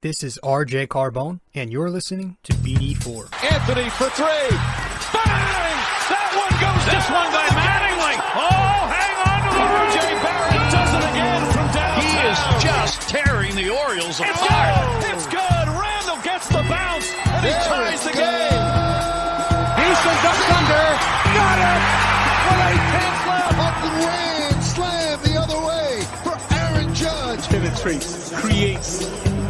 This is rjcarbone, and you're listening to BD4. Anthony for three. Bang! That one goes down. This one by Mattingly. Oh, hang on to it. R.J. Barrett does it again from downtown. He is just tearing the Orioles apart. It's good. Randall gets the bounce, and he ties the game. Houston ducks under. Got it. With 8 tenths left. Up and ran. Slam the other way for Aaron Judge. Penetrates, creates,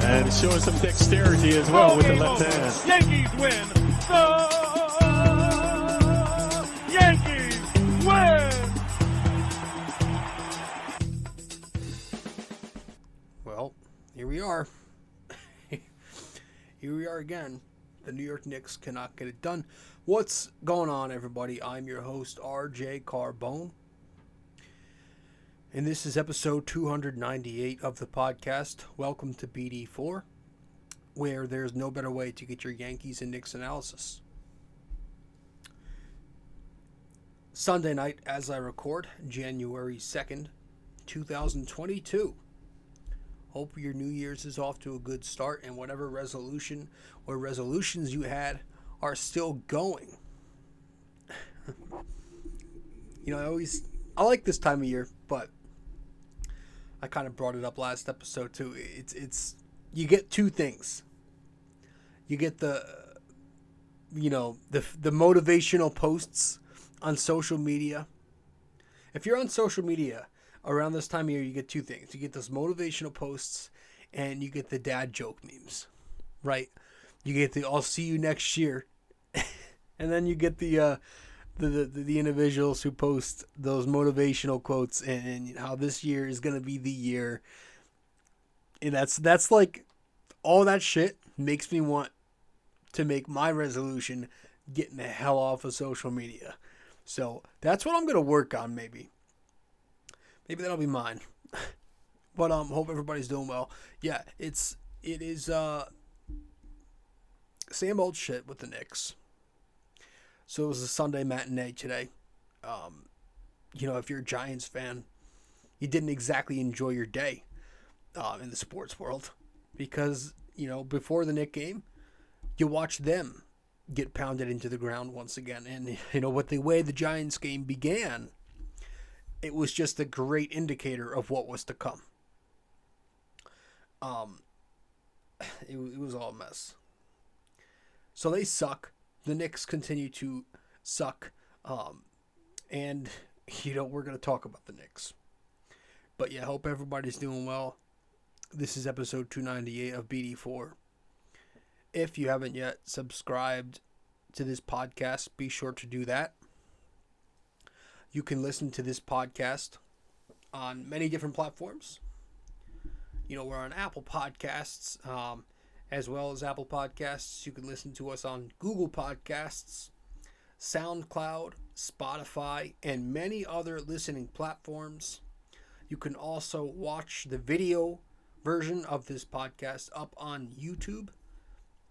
and showing some dexterity as well with the left hand. Yankees win. The Yankees win. Well, here we are. Here we are again. The New York Knicks cannot get it done. What's going on, everybody? I'm your host, RJ Carbone. And this is episode 298 of the podcast. Welcome to BD4, where there's no better way to get your Yankees and Knicks analysis. Sunday night, as I record, January 2nd, 2022. Hope your New Year's is off to a good start, and whatever resolution or resolutions you had are still going. I like this time of year, but I kind of brought it up last episode too. It's you get two things. You get the motivational posts on social media. If you're on social media around this time of year, you get two things. You get those motivational posts, and you get the dad joke memes, right? You get the "I'll see you next year," and then you get the individuals who post those motivational quotes and how this year is gonna be the year. And that's like all that shit makes me want to make my resolution getting the hell off of social media. So that's what I'm gonna work on. Maybe that'll be mine. But hope everybody's doing well. Yeah, it is same old shit with the Knicks. So it was a Sunday matinee today. If you're a Giants fan, you didn't exactly enjoy your day in the sports world because, before the Knicks game, you watched them get pounded into the ground once again. And, with the way the Giants game began, it was just a great indicator of what was to come. It was all a mess. So they suck. The Knicks continue to suck. And, we're going to talk about the Knicks. But yeah, hope everybody's doing well. This is episode 298 of BD4. If you haven't yet subscribed to this podcast, be sure to do that. You can listen to this podcast on many different platforms. We're on Apple Podcasts, as well as Apple Podcasts. You can listen to us on Google Podcasts, SoundCloud, Spotify, and many other listening platforms. You can also watch the video version of this podcast up on YouTube.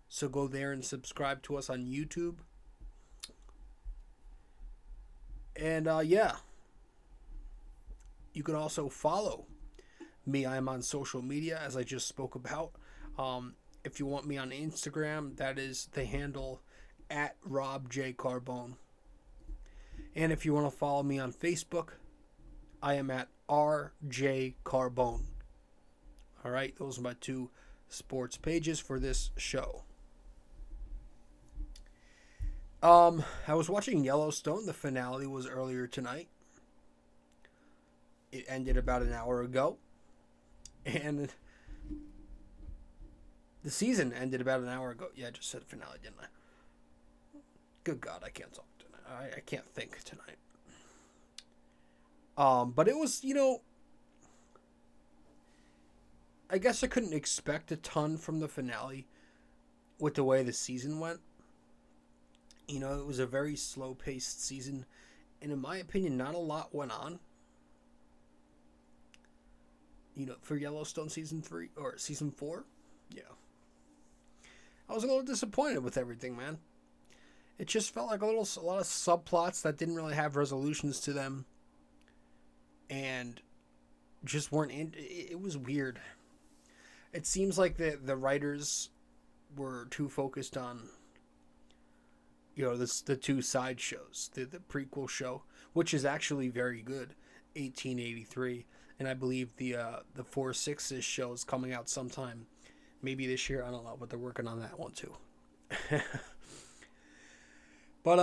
So go there and subscribe to us on YouTube. And you can also follow me. I am on social media, as I just spoke about. If you want me on Instagram, that is the handle at rjcarbone. And if you want to follow me on Facebook, I am at rjcarbone. All right, those are my two sports pages for this show. I was watching Yellowstone. The finale was earlier tonight. It ended about an hour ago. And the season ended about an hour ago. Yeah, I just said finale, didn't I? Good God, I can't talk tonight. I can't think tonight. But it was, I guess I couldn't expect a ton from the finale with the way the season went. It was a very slow-paced season. And in my opinion, not a lot went on. For Yellowstone season 3 or season 4. Yeah. I was a little disappointed with everything, man. It just felt like a lot of subplots that didn't really have resolutions to them. And just weren't in. It was weird. it seems like the writers were too focused on, the two side shows, the prequel show, which is actually very good, 1883, and I believe the 4/6 show is coming out sometime, maybe this year. I don't know, but they're working on that one too. But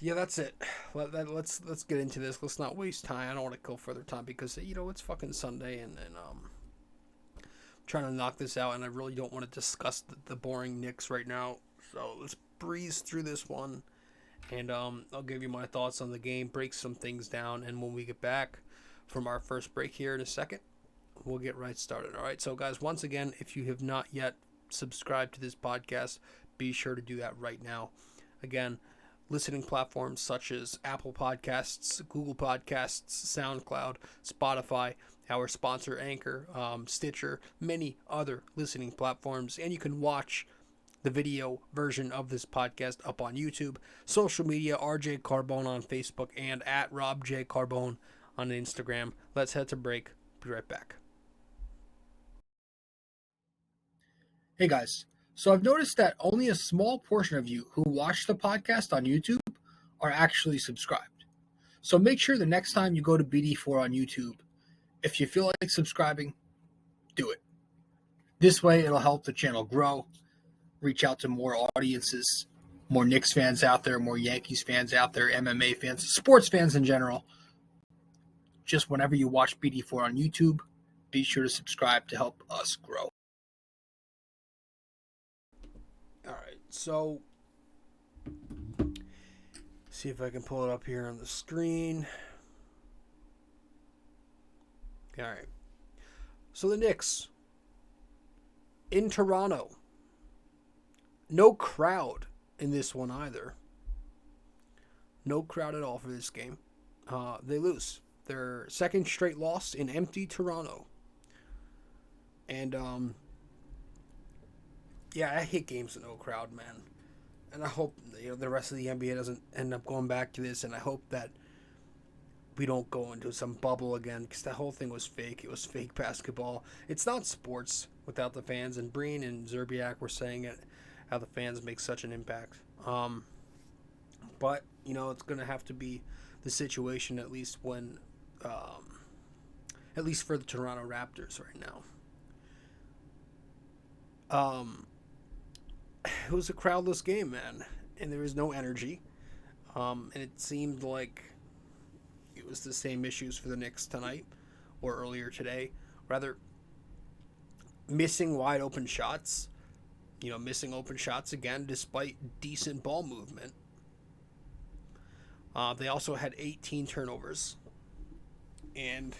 yeah, that's it. Let's get into this. Let's not waste time. I don't want to kill further time because it's fucking Sunday, and I'm trying to knock this out, and I really don't want to discuss the boring Knicks right now. So let's breeze through this one, and I'll give you my thoughts on the game, break some things down, and when we get back from our first break here in a second, we'll get right started. All right, so guys, once again, if you have not yet subscribed to this podcast, be sure to do that right now. Again, listening platforms such as Apple Podcasts, Google Podcasts, SoundCloud, Spotify, our sponsor Anchor, Stitcher, many other listening platforms, and you can watch the video version of this podcast up on YouTube, social media, rjcarbone on Facebook, and at rjcarbone on Instagram. Let's head to break. Be right back. Hey guys, so I've noticed that only a small portion of you who watch the podcast on YouTube are actually subscribed. So make sure the next time you go to BD4 on YouTube, if you feel like subscribing, do it. This way it'll help the channel grow, reach out to more audiences, more Knicks fans out there, more Yankees fans out there, MMA fans, sports fans in general. Just whenever you watch BD4 on YouTube, be sure to subscribe to help us grow. All right, so see if I can pull it up here on the screen. All right, so the Knicks in Toronto. No crowd in this one either. No crowd at all for this game. They lose their second straight loss in empty Toronto. And yeah, I hate games with no crowd, man. And I hope the rest of the NBA doesn't end up going back to this. And I hope that we don't go into some bubble again, because that whole thing was fake. It was fake basketball. It's not sports without the fans. And Breen and Zerbiak were saying it, how the fans make such an impact. But it's going to have to be the situation, at least when, at least for the Toronto Raptors right now. It was a crowdless game, man, and there was no energy. And it seemed like it was the same issues for the Knicks tonight or earlier today. Rather, missing wide open shots. Missing open shots again despite decent ball movement. They also had 18 turnovers. And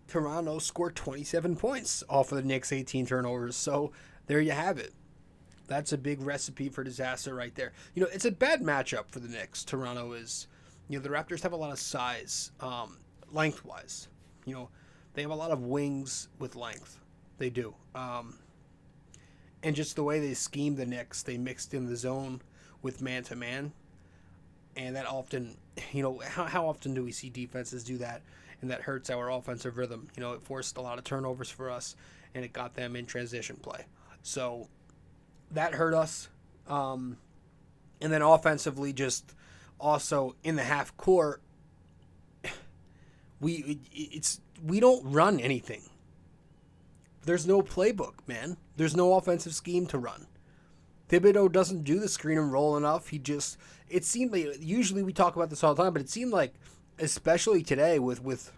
Toronto scored 27 points off of the Knicks' 18 turnovers. So there you have it. That's a big recipe for disaster right there. It's a bad matchup for the Knicks. Toronto is, the Raptors have a lot of size, lengthwise. They have a lot of wings with length. They do. And just the way they schemed the Knicks, they mixed in the zone with man-to-man. And that often, how often do we see defenses do that? And that hurts our offensive rhythm. It forced a lot of turnovers for us, and it got them in transition play. So that hurt us. And then offensively, just also in the half court, we don't run anything. There's no playbook, man. There's no offensive scheme to run. Thibodeau doesn't do the screen and roll enough. It seemed like, usually we talk about this all the time, but it seemed like, especially today with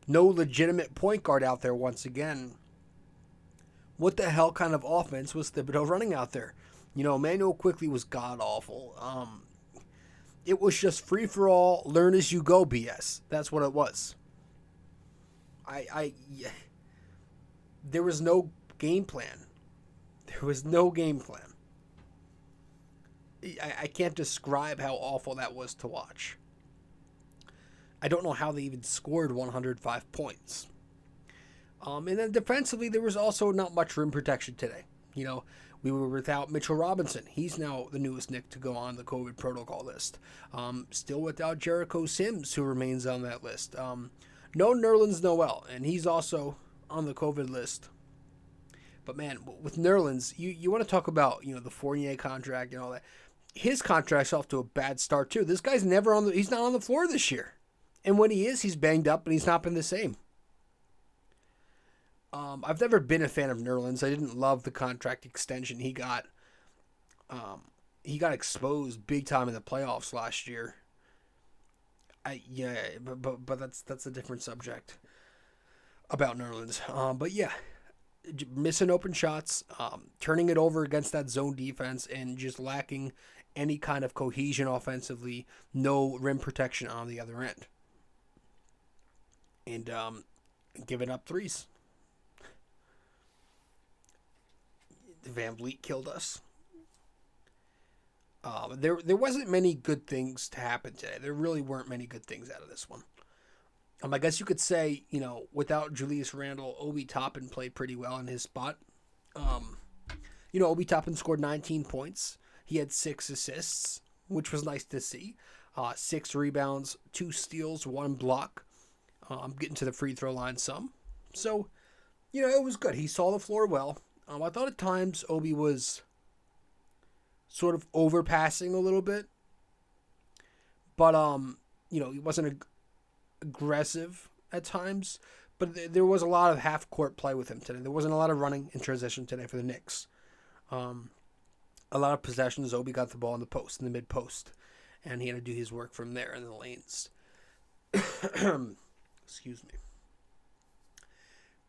no legitimate point guard out there once again, what the hell kind of offense was Thibodeau running out there? Emmanuel Quickley was god-awful. It was just free-for-all, learn as you go BS. That's what it was. There was no game plan. There was no game plan. I can't describe how awful that was to watch. I don't know how they even scored 105 points. And then defensively, there was also not much rim protection today. We were without Mitchell Robinson. He's now the newest Knick to go on the COVID protocol list. Still without Jericho Sims, who remains on that list. No Nerlens Noel, and he's also on the COVID list. But man, with Nerlens, you want to talk about, the Fournier contract and all that. His contract's off to a bad start too. This guy's he's not on the floor this year. And when he is, he's banged up and he's not been the same. I've never been a fan of Nerlens. I didn't love the contract extension he got. He got exposed big time in the playoffs last year. But that's a different subject about Nerlens. But yeah, missing open shots, turning it over against that zone defense, and just lacking any kind of cohesion offensively. No rim protection on the other end, and giving up threes. Van Vliet killed us. There wasn't many good things to happen today. There really weren't many good things out of this one. I guess you could say, without Julius Randle, Obi Toppin played pretty well in his spot. Obi Toppin scored 19 points. He had 6 assists, which was nice to see. 6 rebounds, 2 steals, 1 block. I'm getting to the free throw line some. So, it was good. He saw the floor well. I thought at times Obi was sort of overpassing a little bit. But, he wasn't aggressive at times. But there was a lot of half-court play with him today. There wasn't a lot of running in transition today for the Knicks. A lot of possessions, Obi got the ball in the post, in the mid-post. And he had to do his work from there in the lanes. Excuse me.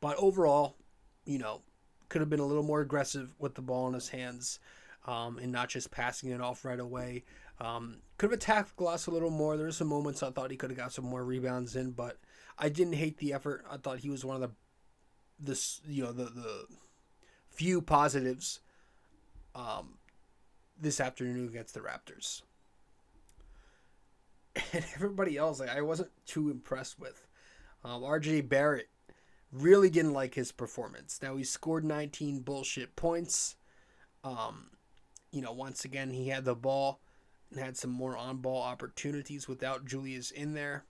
But overall, could have been a little more aggressive with the ball in his hands and not just passing it off right away. Could have attacked Glass a little more. There were some moments I thought he could have got some more rebounds in, but I didn't hate the effort. I thought he was one of the few positives this afternoon against the Raptors. And everybody else, I wasn't too impressed with. RJ Barrett, really didn't like his performance. Now, he scored 19 bullshit points. Once again, he had the ball and had some more on-ball opportunities without Julius in there.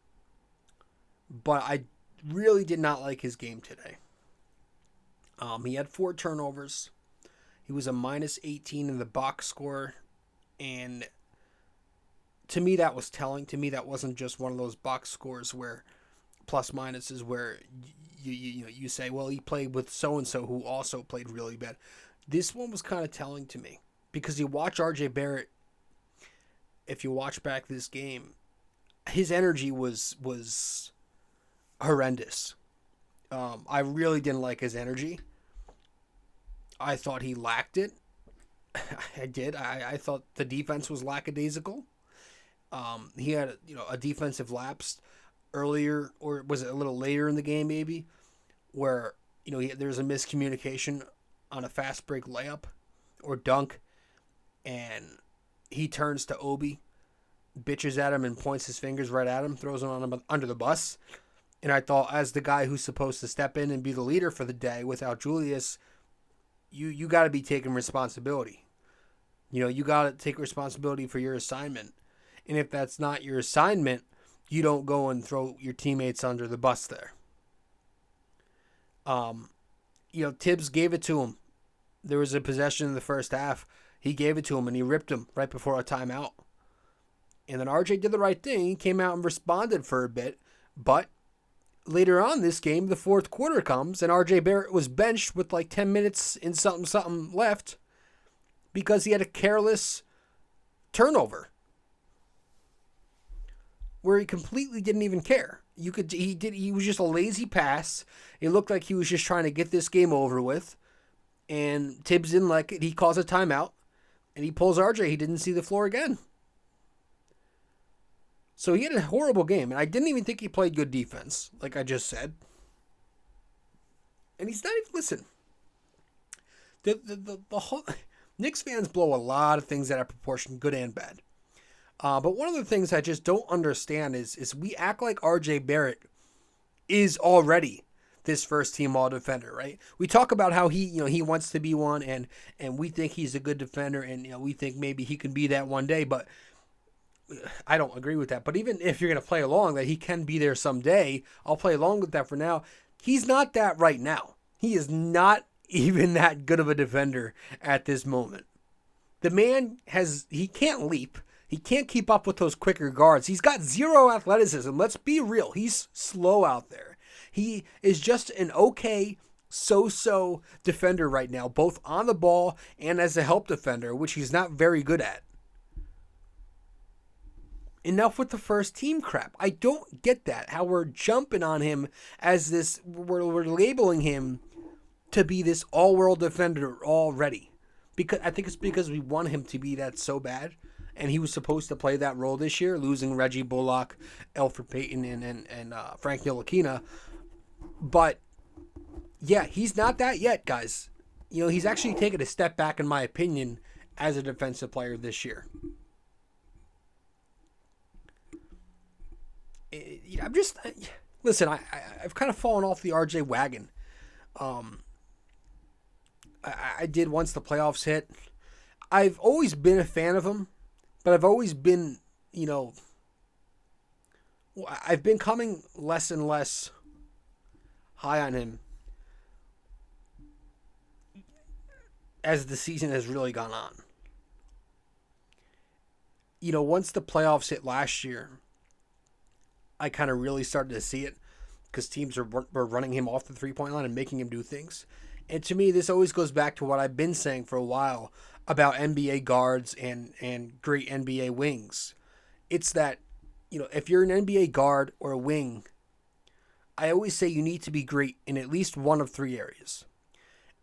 But I really did not like his game today. He had 4 turnovers. He was a minus 18 in the box score. And to me, that was telling. To me, that wasn't just one of those box scores where plus minus is where you say, well, he played with so-and-so who also played really bad. This one was kind of telling to me because you watch RJ Barrett, if you watch back this game, his energy was horrendous. I really didn't like his energy. I thought he lacked it. I did. I thought the defense was lackadaisical. He had a defensive lapse earlier, or was it a little later in the game maybe, where there's a miscommunication on a fast break layup or dunk, and he turns to Obi, bitches at him and points his fingers right at him, throws him under the bus. And I thought, as the guy who's supposed to step in and be the leader for the day without Julius, you got to be taking responsibility. You got to take responsibility for your assignment. And if that's not your assignment, you don't go and throw your teammates under the bus there. Thibs gave it to him. There was a possession in the first half. He gave it to him and he ripped him right before a timeout. And then RJ did the right thing. He came out and responded for a bit. But later on this game, the fourth quarter comes and RJ Barrett was benched with like 10 minutes and something left because he had a careless turnover where he completely didn't even care. He was just a lazy pass. It looked like he was just trying to get this game over with. And Thibs didn't like it. He calls a timeout. And he pulls RJ. He didn't see the floor again. So he had a horrible game. And I didn't even think he played good defense, like I just said. And he's not even, listen. The whole Knicks fans blow a lot of things out of proportion, good and bad. But one of the things I just don't understand is we act like RJ Barrett is already this first team all defender, right? We talk about how he wants to be one and we think he's a good defender and we think maybe he can be that one day, but I don't agree with that. But even if you're going to play along that he can be there someday, I'll play along with that for now. He's not that right now. He is not even that good of a defender at this moment. The man he can't leap. He can't keep up with those quicker guards. He's got zero athleticism. Let's be real. He's slow out there. He is just an okay, so-so defender right now, both on the ball and as a help defender, which he's not very good at. Enough with the first team crap. I don't get that. How we're jumping on him as this, we're labeling him to be this all-world defender already. Because I think it's because we want him to be that so bad. And he was supposed to play that role this year, losing Reggie Bullock, Elfrid Payton, and Frank Ntilikina. But, yeah, he's not that yet, guys. You know, he's actually taken a step back, in my opinion, as a defensive player this year. Listen, I've kind of fallen off the RJ wagon. I did once the playoffs hit. I've always been a fan of him, but I've always been, you know, I've been coming less and less high on him as the season has really gone on. You know, once the playoffs hit last year, I kind of really started to see it because teams were running him off the three-point line and making him do things. And to me, this always goes back to what I've been saying for a while about NBA guards and great NBA wings. It's that, you know, if you're an NBA guard or a wing, I always say you need to be great in at least one of three areas.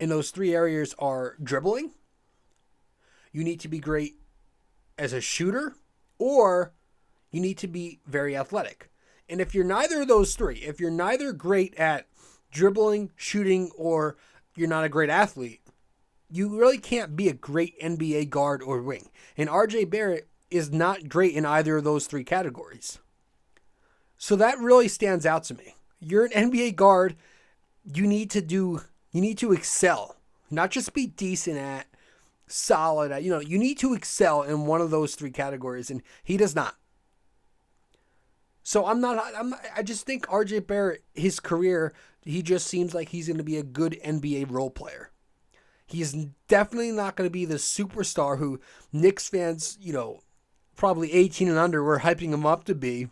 And those three areas are dribbling, you need to be great as a shooter, or you need to be very athletic. And if you're neither of those three, if you're neither great at dribbling, shooting, or you're not a great athlete, you really can't be a great NBA guard or wing. And RJ Barrett is not great in either of those three categories. So that really stands out to me. You're an NBA guard, you need to excel. Not just be decent at, solid at, you need to excel in one of those three categories, and he does not. So I just think RJ Barrett, his career, he just seems like he's going to be a good NBA role player. He's definitely not going to be the superstar who Knicks fans, probably 18 and under were hyping him up to be.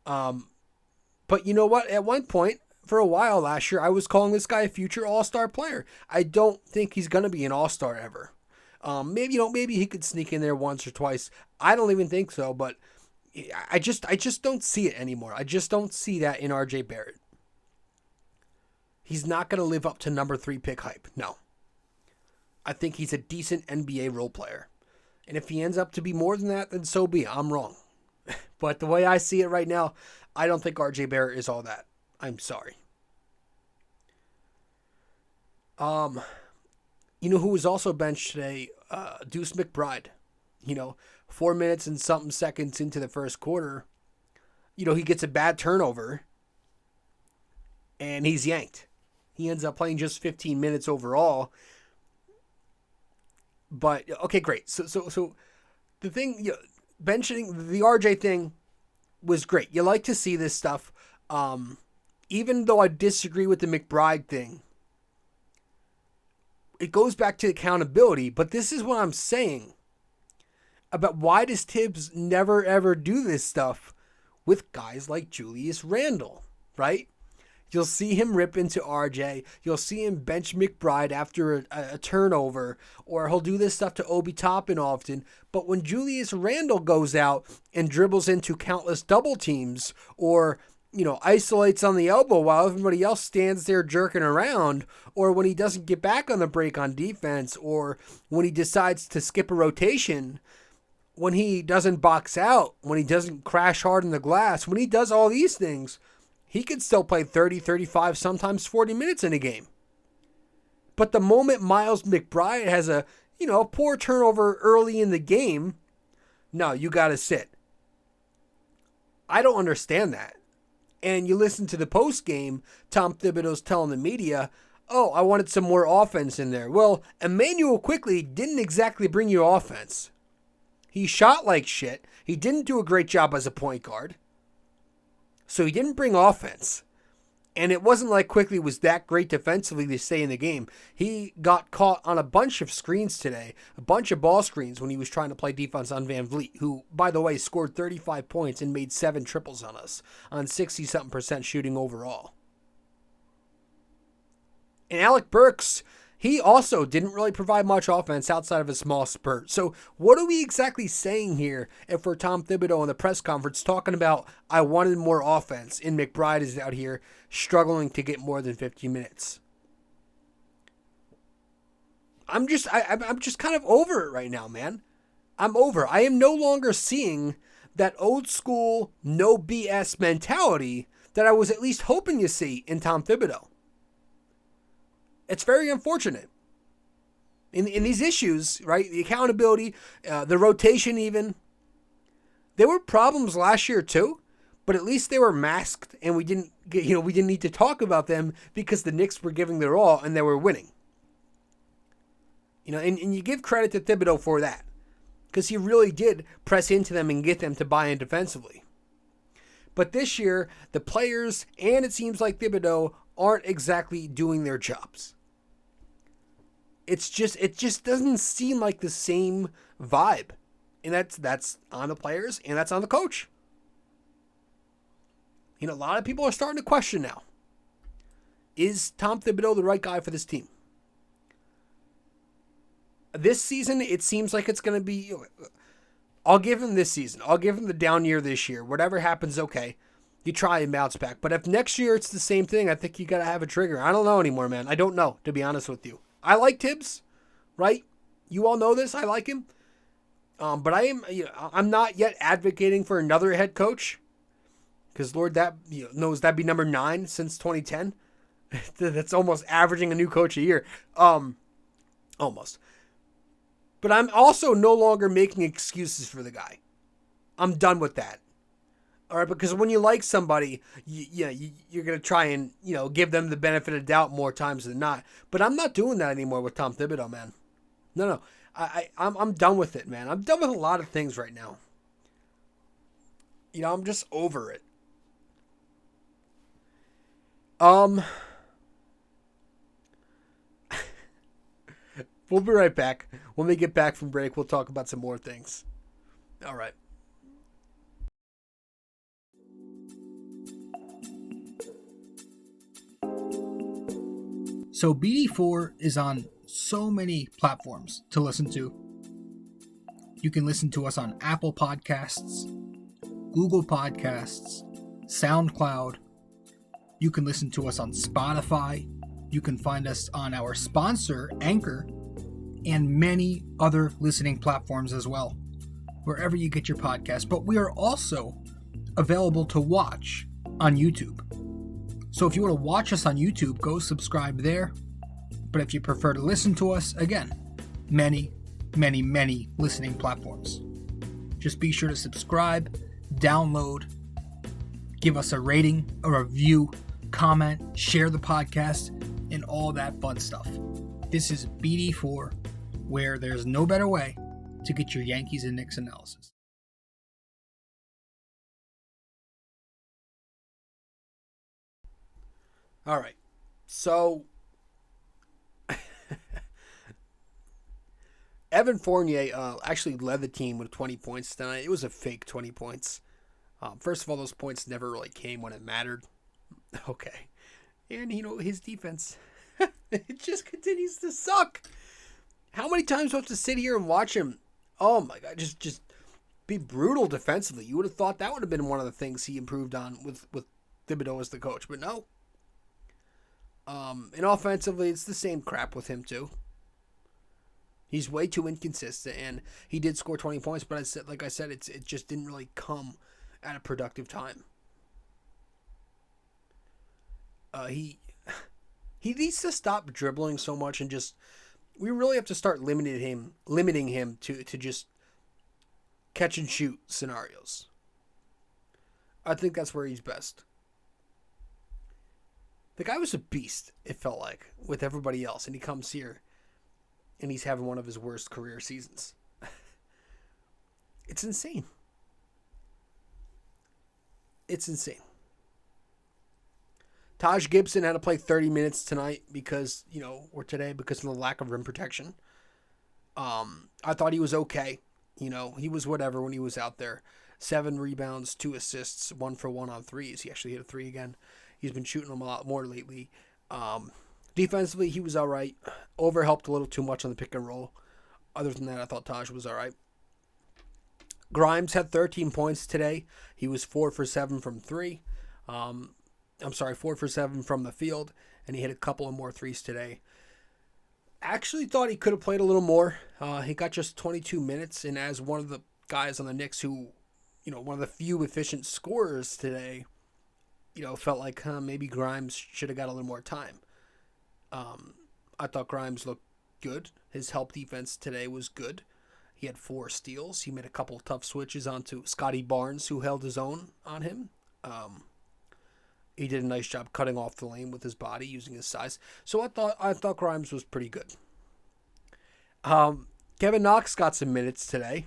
But you know what? At one point, for a while last year, I was calling this guy a future all-star player. I don't think he's going to be an all-star ever. Maybe he could sneak in there once or twice. I don't even think so, but I just don't see it anymore. I just don't see that in RJ Barrett. He's not going to live up to number 3 pick hype. No. I think he's a decent NBA role player. And if he ends up to be more than that, then so be it. I'm wrong. But the way I see it right now, I don't think RJ Barrett is all that. I'm sorry. You know who was also benched today? Deuce McBride. 4 minutes and something seconds into the first quarter, he gets a bad turnover and he's yanked. He ends up playing just 15 minutes overall. But, okay, great. So the thing, benching the RJ thing was great. You like to see this stuff. Even though I disagree with the McBride thing, it goes back to accountability. But this is what I'm saying about why does Thibs never ever do this stuff with guys like Julius Randle, right? You'll see him rip into RJ. You'll see him bench McBride after a turnover, or he'll do this stuff to Obi Toppin often. But when Julius Randle goes out and dribbles into countless double teams, or isolates on the elbow while everybody else stands there jerking around, or when he doesn't get back on the break on defense, or when he decides to skip a rotation, when he doesn't box out, when he doesn't crash hard in the glass, when he does all these things, he could still play 30, 35, sometimes 40 minutes in a game. But the moment Miles McBride has a poor turnover early in the game, no, you got to sit. I don't understand that. And you listen to the post game, Tom Thibodeau's telling the media, oh, I wanted some more offense in there. Well, Emmanuel Quickley didn't exactly bring you offense. He shot like shit. He didn't do a great job as a point guard. So he didn't bring offense. And it wasn't like Quickly was that great defensively to stay in the game. He got caught on a bunch of screens today, a bunch of ball screens when he was trying to play defense on Van Vliet, who, by the way, scored 35 points and made 7 triples on us on 60-something% shooting overall. And Alec Burks, he also didn't really provide much offense outside of a small spurt. So what are we exactly saying here if we're Tom Thibodeau in the press conference talking about, I wanted more offense, and McBride is out here struggling to get more than 50 minutes? I'm just kind of over it right now, man. I'm over. I am no longer seeing that old school, no BS mentality that I was at least hoping to see in Tom Thibodeau. It's very unfortunate. In these issues, right? The accountability, the rotation even. There were problems last year too, but at least they were masked and we didn't need to talk about them because the Knicks were giving their all and they were winning. And you give credit to Thibodeau for that, because he really did press into them and get them to buy in defensively. But this year, the players and it seems like Thibodeau aren't exactly doing their jobs. It just doesn't seem like the same vibe. And that's on the players and that's on the coach. A lot of people are starting to question now. Is Tom Thibodeau the right guy for this team? This season, it seems like it's going to be... I'll give him this season. I'll give him the down year this year. Whatever happens, okay. You try and bounce back. But if next year it's the same thing, I think you got to have a trigger. I don't know anymore, man. I don't know, to be honest with you. I like Thibs, right? You all know this. I like him. But I'm not yet advocating for another head coach. Because Lord, that knows that'd be number 9 since 2010. That's almost averaging a new coach a year. Almost. But I'm also no longer making excuses for the guy. I'm done with that. All right, because when you like somebody, you're going to try and, give them the benefit of doubt more times than not. But I'm not doing that anymore with Tom Thibodeau, man. No. I'm done with it, man. I'm done with a lot of things right now. I'm just over it. We'll be right back. When we get back from break, we'll talk about some more things. All right. So BD4 is on so many platforms to listen to. You can listen to us on Apple Podcasts, Google Podcasts, SoundCloud. You can listen to us on Spotify. You can find us on our sponsor, Anchor, and many other listening platforms as well, wherever you get your podcast. But we are also available to watch on YouTube. So if you want to watch us on YouTube, go subscribe there. But if you prefer to listen to us, again, many listening platforms. Just be sure to subscribe, download, give us a rating, a review, comment, share the podcast, and all that fun stuff. This is BD4, where there's no better way to get your Yankees and Knicks analysis. All right. So, Evan Fournier actually led the team with 20 points tonight. It was a fake 20 points. First of all, those points never really came when it mattered. Okay. And, his defense, it just continues to suck. How many times do I have to sit here and watch him? Oh, my God. Just be brutal defensively. You would have thought that would have been one of the things he improved on with Thibodeau as the coach. But no. And offensively, it's the same crap with him, too. He's way too inconsistent, and he did score 20 points, but like I said, it just didn't really come at a productive time. He needs to stop dribbling so much and we really have to start limiting him to just catch and shoot scenarios. I think that's where he's best. The guy was a beast, it felt like, with everybody else, and he comes here and he's having one of his worst career seasons. It's insane. It's insane. Taj Gibson had to play 30 minutes tonight because of the lack of rim protection. I thought he was okay. He was whatever when he was out there. 7 rebounds, 2 assists, 1 for 1 on threes. He actually hit a 3 again. He's been shooting them a lot more lately. Defensively, he was all right. Overhelped a little too much on the pick and roll. Other than that, I thought Taj was all right. Grimes had 13 points today. He was 4 for 7 from 3. 4 for 7 from the field, and he hit a couple of more threes today. Actually thought he could have played a little more. He got just 22 minutes, and as one of the guys on the Knicks who, one of the few efficient scorers today, felt like maybe Grimes should have got a little more time. I thought Grimes looked good. His help defense today was good. He had 4 steals. He made a couple of tough switches onto Scotty Barnes, who held his own on him. He did a nice job cutting off the lane with his body, using his size. So I thought Grimes was pretty good. Kevin Knox got some minutes today.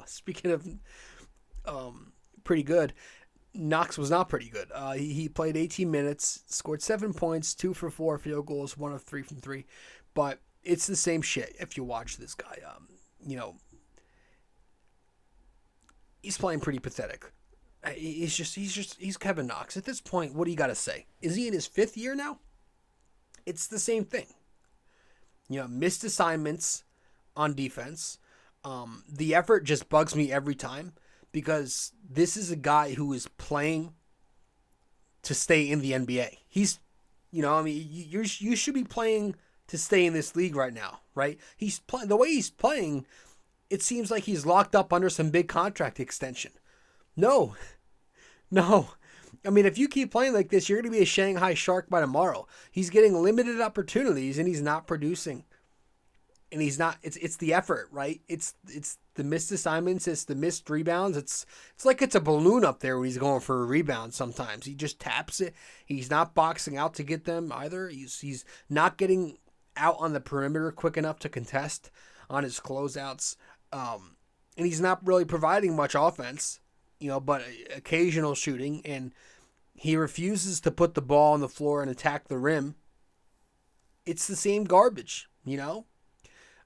Speaking of pretty good, Knox was not pretty good. He played 18 minutes, scored 7 points, 2 for 4 field goals, 1 of 3 from 3. But it's the same shit if you watch this guy. He's playing pretty pathetic. He's Kevin Knox. At this point, what do you got to say? Is he in his 5th year now? It's the same thing. Missed assignments on defense. The effort just bugs me every time because this is a guy who is playing to stay in the NBA. He's, you should be playing to stay in this league right now, right? He's playing the way he's playing. It seems like he's locked up under some big contract extension. No. I mean, if you keep playing like this, you're going to be a Shanghai Shark by tomorrow. He's getting limited opportunities and he's not producing. And he's not, it's the effort, right? It's the missed assignments. It's the missed rebounds. It's like it's a balloon up there when he's going for a rebound sometimes. He just taps it. He's not boxing out to get them either. He's not getting out on the perimeter quick enough to contest on his closeouts. And he's not really providing much offense. But occasional shooting, and he refuses to put the ball on the floor and attack the rim. It's the same garbage,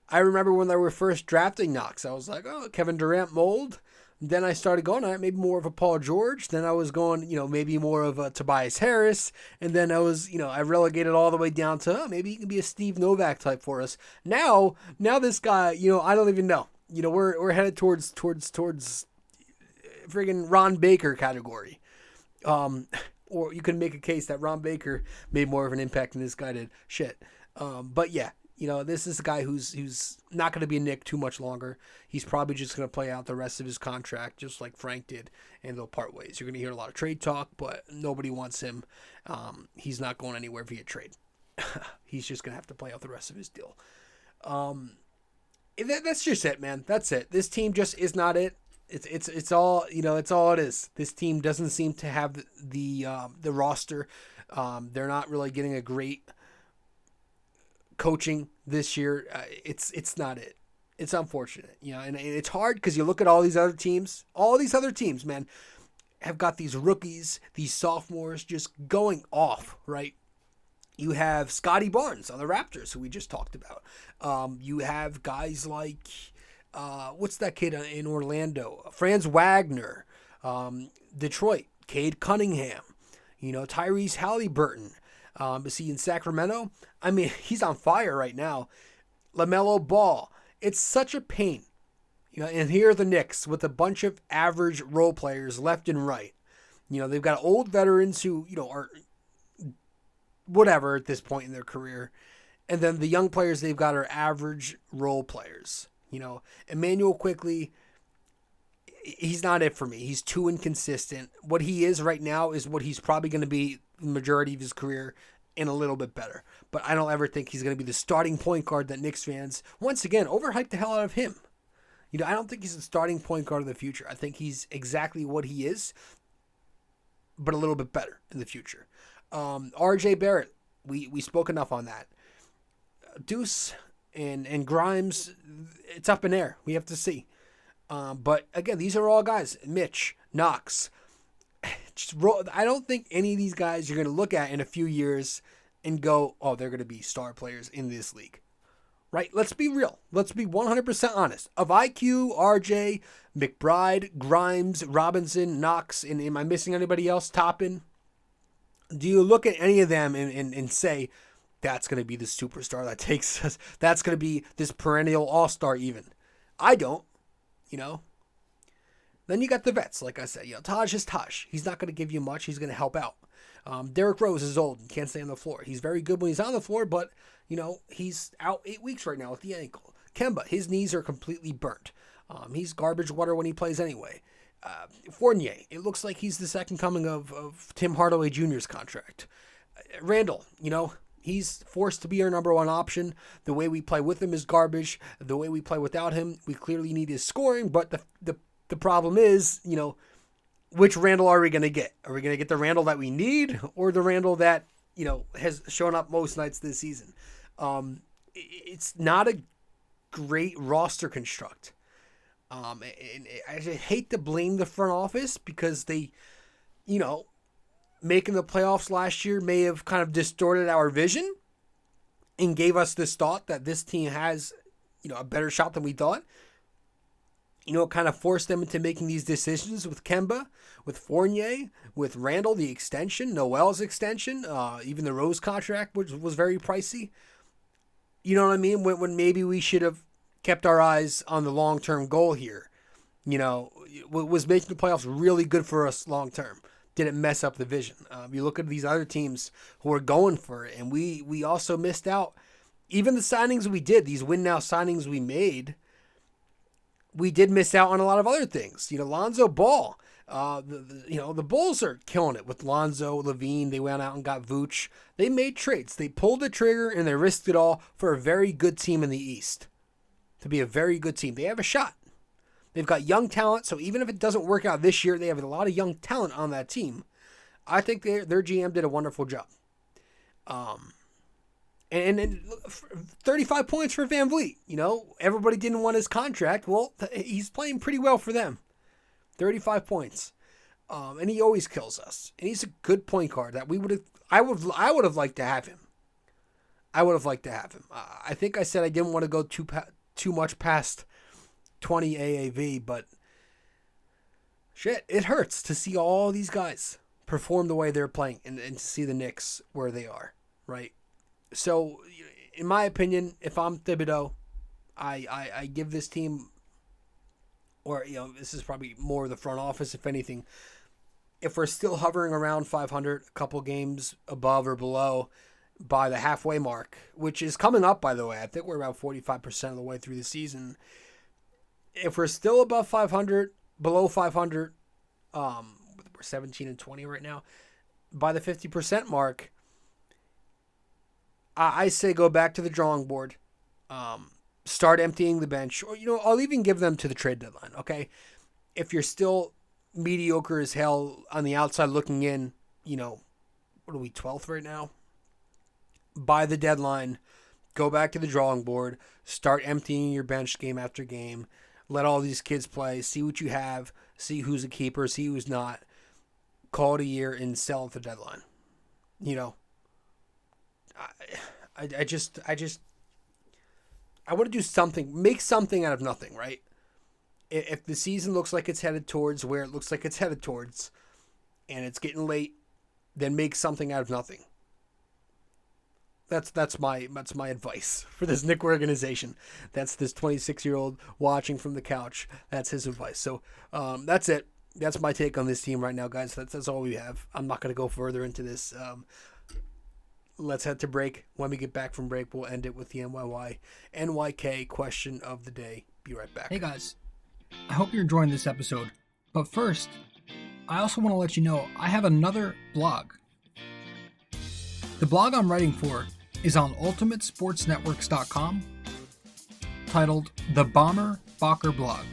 I remember when they were first drafting Knox, I was like, oh, Kevin Durant mold. Then I started going, all right, maybe more of a Paul George. Then I was going, maybe more of a Tobias Harris. And then I was, I relegated all the way down to, maybe he can be a Steve Novak type for us. Now this guy, I don't even know. We're headed towards friggin' Ron Baker category. Or you can make a case that Ron Baker made more of an impact than this guy did. Shit. But yeah, this is a guy who's not going to be a Knick too much longer. He's probably just going to play out the rest of his contract just like Frank did, and they'll part ways. You're going to hear a lot of trade talk, but nobody wants him. He's not going anywhere via trade. He's just going to have to play out the rest of his deal. That's just it, man. That's it. This team just is not it. It's all it's all it is. This team doesn't seem to have the roster. They're not really getting a great coaching this year. It's not it. It's unfortunate, and it's hard because you look at all these other teams. All these other teams, man, have got these rookies, these sophomores just going off, right? You have Scotty Barnes on the Raptors, who we just talked about. You have guys like. What's that kid in Orlando? Franz Wagner, Detroit, Cade Cunningham, Tyrese Halliburton. Is he in Sacramento? I mean, he's on fire right now. LaMelo Ball. It's such a pain. And here are the Knicks with a bunch of average role players left and right. They've got old veterans who, are whatever at this point in their career. And then the young players they've got are average role players. Emmanuel Quickly, he's not it for me. He's too inconsistent. What he is right now is what he's probably going to be the majority of his career and a little bit better. But I don't ever think he's going to be the starting point guard that Knicks fans, once again, overhyped the hell out of him. I don't think he's the starting point guard of the future. I think he's exactly what he is, but a little bit better in the future. RJ Barrett, we spoke enough on that. Deuce and Grimes, it's up in air. We have to see. But again, these are all guys. Mitch, Knox. I don't think any of these guys you're going to look at in a few years and go, oh, they're going to be star players in this league. Right? Let's be real. Let's be 100% honest. Of IQ, RJ, McBride, Grimes, Robinson, Knox, and am I missing anybody else? Toppin? Do you look at any of them and say, that's going to be the superstar that takes us, that's going to be this perennial all-star even? I don't, Then you got the vets, like I said. Taj is Taj. He's not going to give you much. He's going to help out. Derrick Rose is old and can't stay on the floor. He's very good when he's on the floor, but, he's out 8 weeks right now with the ankle. Kemba, his knees are completely burnt. He's garbage water when he plays anyway. Fournier, it looks like he's the second coming of Tim Hardaway Jr.'s contract. Randall, he's forced to be our number one option. The way we play with him is garbage. The way we play without him, we clearly need his scoring, but the problem is, which Randall are we going to get? Are we going to get the Randall that we need or the Randall that, has shown up most nights this season? It's not a great roster construct. And I hate to blame the front office because they, making the playoffs last year may have kind of distorted our vision and gave us this thought that this team has, a better shot than we thought. It kind of forced them into making these decisions with Kemba, with Fournier, with Randall, the extension, Noel's extension, even the Rose contract, which was very pricey. You know what I mean? When maybe we should have kept our eyes on the long-term goal here. Was making the playoffs really good for us long-term? Did it mess up the vision? You look at these other teams who are going for it, and we also missed out. Even the signings we did, these win-now signings we made, we did miss out on a lot of other things. Lonzo Ball. The Bulls are killing it with Lonzo, Levine. They went out and got Vooch. They made trades. They pulled the trigger and they risked it all for a very good team in the East. To be a very good team. They have a shot. They've got young talent, so even if it doesn't work out this year, they have a lot of young talent on that team. I think their GM did a wonderful job. And 35 points for Van Vliet. Everybody didn't want his contract. Well, he's playing pretty well for them. 35 points. And he always kills us. And he's a good point guard that I would have liked to have him. I think I said I didn't want to go too much past 20 AAV, but shit, it hurts to see all these guys perform the way they're playing and to see the Knicks where they are, right? So, in my opinion, if I'm Thibodeau, I give this team, or, this is probably more the front office, if anything, if we're still hovering around 500, a couple games above or below by the halfway mark, which is coming up, by the way. I think we're about 45% of the way through the season. If we're still above 500, below 500, we're 17 and 20 right now, by the 50% mark, I say go back to the drawing board, start emptying the bench, or, I'll even give them to the trade deadline, okay? If you're still mediocre as hell on the outside looking in, what are we, 12th right now? By the deadline, go back to the drawing board, start emptying your bench game after game, let all these kids play, see what you have, see who's a keeper, see who's not, call it a year and sell at the deadline. I want to do something, make something out of nothing, right? If the season looks like it's headed towards where it looks like it's headed towards, and it's getting late, then make something out of nothing. That's my advice for this Knick organization. That's this 26-year-old watching from the couch. That's his advice. So that's it. That's my take on this team right now, guys. That's all we have. I'm not going to go further into this. Let's head to break. When we get back from break, we'll end it with the NYY-NYK question of the day. Be right back. Hey guys, I hope you're enjoying this episode. But first, I also want to let you know I have another blog. The blog I'm writing for is on ultimatesportsnetworks.com, titled The Bomber Bacher Blog.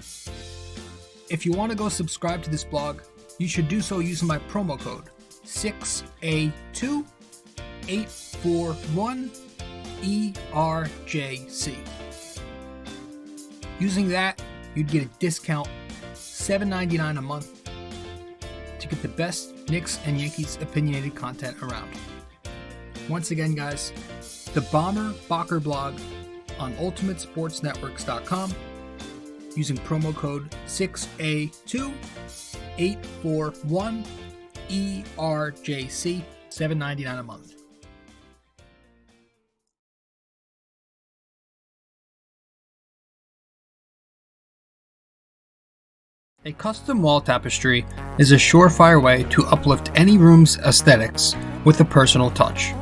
If you want to go subscribe to this blog, you should do so using my promo code 6A2841ERJC. Using that, you'd get a discount, $7.99 a month, to get the best Knicks and Yankees opinionated content around. Once again, guys, the Bomber Bocker blog on ultimatesportsnetworks.com using promo code 6A2841ERJC, $7.99 a month. A custom wall tapestry is a surefire way to uplift any room's aesthetics with a personal touch.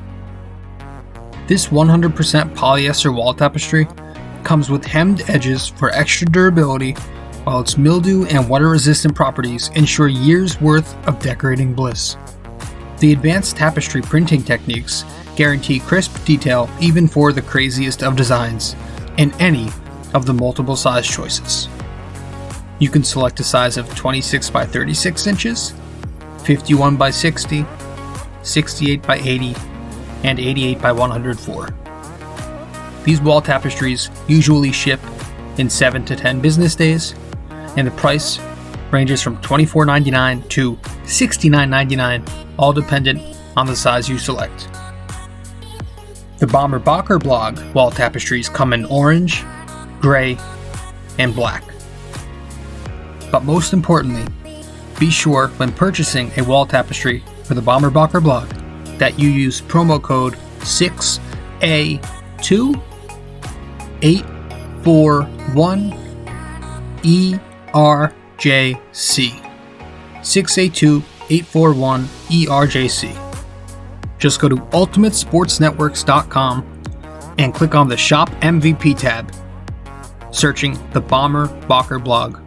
This 100% polyester wall tapestry comes with hemmed edges for extra durability, while its mildew and water-resistant properties ensure years' worth of decorating bliss. The advanced tapestry printing techniques guarantee crisp detail even for the craziest of designs in any of the multiple size choices. You can select a size of 26 by 36 inches, 51 by 60, 68 by 80, and 88 by 104. These wall tapestries usually ship in 7 to 10 business days, and the price ranges from $24.99 to $69.99, all dependent on the size you select. The Bomber Bocker blog wall tapestries come in orange, gray, and black. But most importantly, be sure when purchasing a wall tapestry for the Bomber Bocker blog that you use promo code 6A2841ERJC. 6A2841ERJC. Just go to ultimatesportsnetworks.com and click on the Shop MVP tab, searching the Bomber Bocker blog.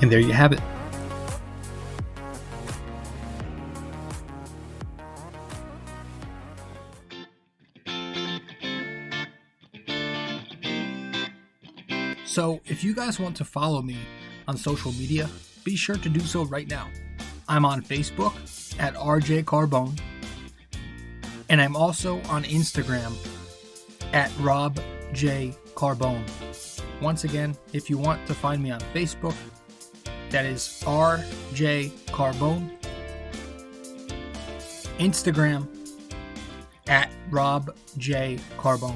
And there you have it. So, if you guys want to follow me on social media, be sure to do so right now. I'm on Facebook at rjcarbone, and I'm also on Instagram at rjcarbone. Once again, if you want to find me on Facebook, that is rjcarbone. Instagram at robjcarbone.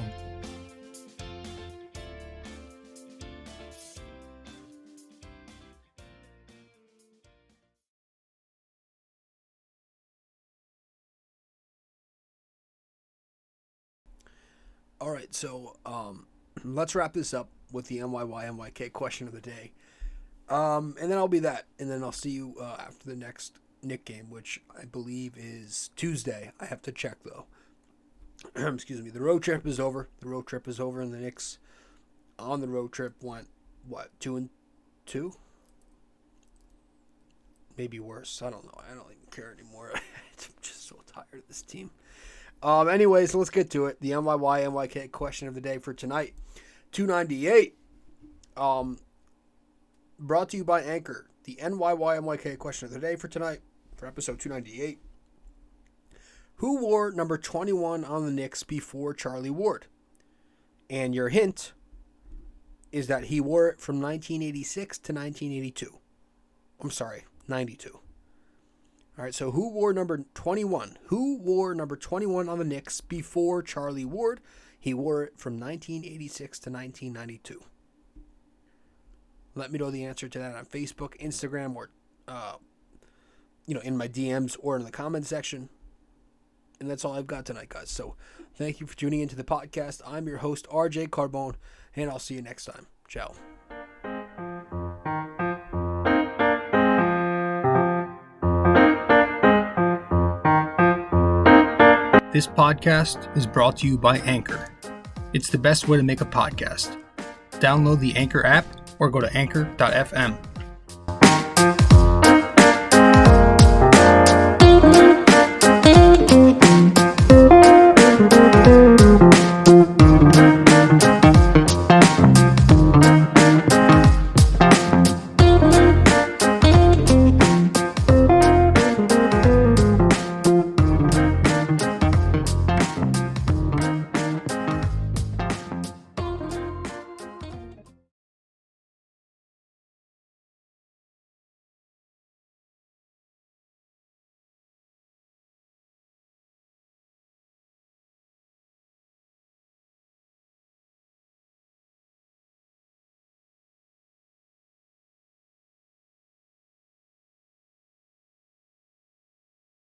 All right, so let's wrap this up with the NYY-NYK question of the day. And then I'll be that. And then I'll see you after the next Knicks game, which I believe is Tuesday. I have to check, though. Excuse me. The road trip is over. And the Knicks on the road trip went, 2-2? Maybe worse. I don't know. I don't even care anymore. I'm just so tired of this team. Anyways, let's get to it. The NYY-NYK question of the day for tonight. 298. Brought to you by Anchor. The NYY-NYK question of the day for tonight, for episode 298. Who wore number 21 on the Knicks before Charlie Ward? And your hint is that he wore it from 1986 to 1982. I'm sorry, 92. All right, so who wore number 21? Who wore number 21 on the Knicks before Charlie Ward? He wore it from 1986 to 1992. Let me know the answer to that on Facebook, Instagram, or in my DMs or in the comment section. And that's all I've got tonight, guys. So thank you for tuning into the podcast. I'm your host, RJ Carbone, and I'll see you next time. Ciao. This podcast is brought to you by Anchor. It's the best way to make a podcast. Download the Anchor app or go to anchor.fm.